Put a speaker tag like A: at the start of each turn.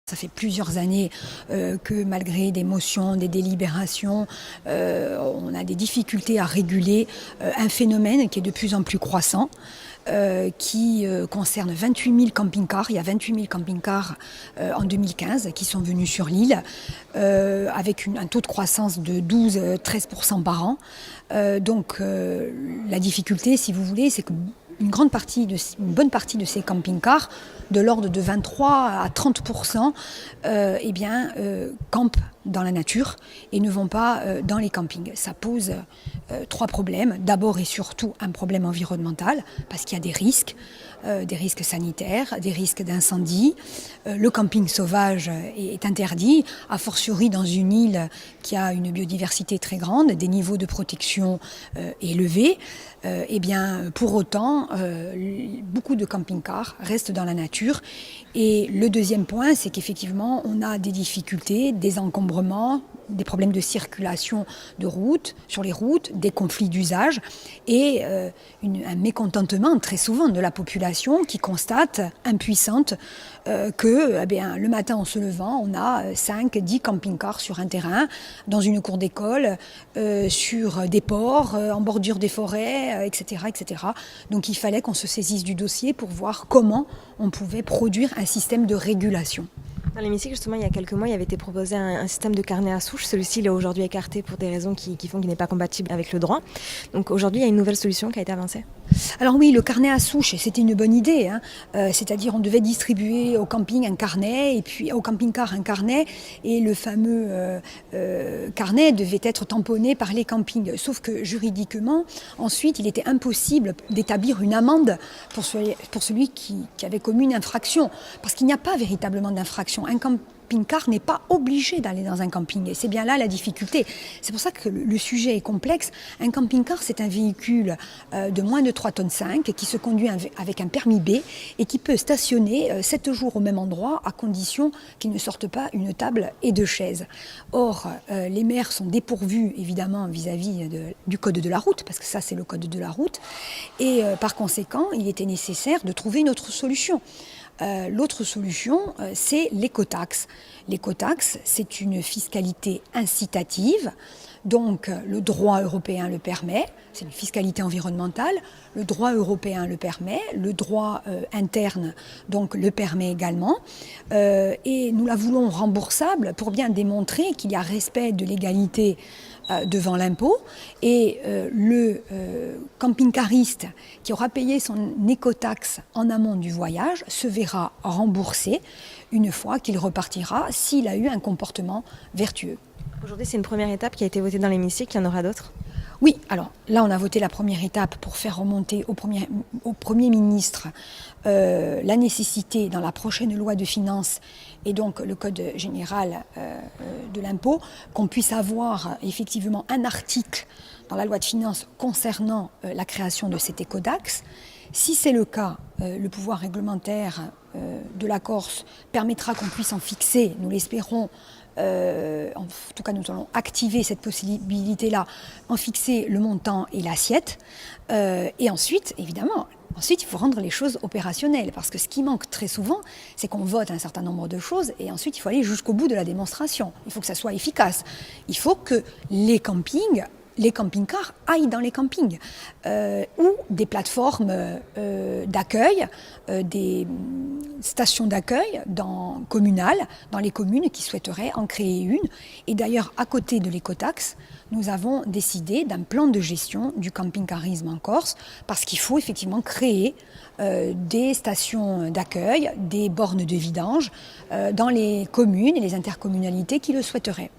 A: Ça fait plusieurs années que malgré des motions, des délibérations, on a des difficultés à réguler un phénomène qui est de plus en plus croissant, qui concerne 28 000 camping-cars. Il y a 28 000 camping-cars en 2015 qui sont venus sur l'île, avec un taux de croissance de 12-13% par an. La difficulté, si vous voulez, c'est que une bonne partie de ces camping-cars, de l'ordre de 23 à 30%, campent dans la nature et ne vont pas dans les campings. Ça pose trois problèmes. D'abord et surtout un problème environnemental, parce qu'il y a des risques sanitaires, des risques d'incendie. Le camping sauvage est interdit, a fortiori dans une île qui a une biodiversité très grande, des niveaux de protection élevés. Pour autant, beaucoup de camping-cars restent dans la nature. Et le deuxième point, c'est qu'effectivement, on a des difficultés, des encombrements, des problèmes de circulation sur les routes, des conflits d'usage et un mécontentement très souvent de la population qui constate, impuissante, que le matin en se levant, on a 5-10 camping-cars sur un terrain, dans une cour d'école, sur des ports, en bordure des forêts, etc., etc. Donc il fallait qu'on se saisisse du dossier pour voir comment on pouvait produire un système de régulation.
B: Dans l'hémicycle, justement, il y a quelques mois, il avait été proposé un système de carnet à souche. Celui-ci, il est aujourd'hui écarté pour des raisons qui font qu'il n'est pas compatible avec le droit. Donc aujourd'hui, il y a une nouvelle solution qui a été avancée.
A: Alors oui, le carnet à souche, c'était une bonne idée. C'est-à-dire, on devait distribuer au camping un carnet, et puis au camping-car un carnet, et le fameux carnet devait être tamponné par les campings. Sauf que juridiquement, ensuite, il était impossible d'établir une amende pour celui qui avait commis une infraction, parce qu'il n'y a pas véritablement d'infraction. Un camping-car n'est pas obligé d'aller dans un camping. Et c'est bien là la difficulté. C'est pour ça que le sujet est complexe. Un camping-car, c'est un véhicule de moins de 3,5 tonnes qui se conduit avec un permis B et qui peut stationner 7 jours au même endroit à condition qu'il ne sorte pas une table et 2 chaises. Or, les maires sont dépourvus, évidemment, vis-à-vis du code de la route, parce que ça, c'est le code de la route. Et par conséquent, il était nécessaire de trouver une autre solution. L'autre solution, c'est l'écotaxe. L'écotaxe, c'est une fiscalité incitative. Donc, le droit européen le permet. C'est une fiscalité environnementale. Le droit européen le permet. Le droit interne, donc, le permet également. Et nous la voulons remboursable pour bien démontrer qu'il y a respect de l'égalité devant l'impôt, et le camping-cariste qui aura payé son écotaxe en amont du voyage se verra remboursé une fois qu'il repartira s'il a eu un comportement vertueux.
B: Aujourd'hui, c'est une première étape qui a été votée dans l'hémicycle, il y en aura d'autres ?
A: Oui, alors là on a voté la première étape pour faire remonter au Premier ministre la nécessité dans la prochaine loi de finances et donc le Code général de l'impôt qu'on puisse avoir effectivement un article dans la loi de finances concernant la création de cet écotaxe. Si c'est le cas, le pouvoir réglementaire de la Corse permettra qu'on puisse en fixer, nous l'espérons, en tout cas nous allons activer cette possibilité-là, en fixer le montant et l'assiette. Et ensuite, évidemment, il faut rendre les choses opérationnelles, parce que ce qui manque très souvent, c'est qu'on vote un certain nombre de choses et ensuite il faut aller jusqu'au bout de la démonstration. Il faut que ça soit efficace. Il faut que les camping-cars aillent dans les campings, ou des plateformes d'accueil, des stations d'accueil communales, dans les communes qui souhaiteraient en créer une. Et d'ailleurs, à côté de l'écotaxe, nous avons décidé d'un plan de gestion du camping-carisme en Corse, parce qu'il faut effectivement créer des stations d'accueil, des bornes de vidange dans les communes et les intercommunalités qui le souhaiteraient.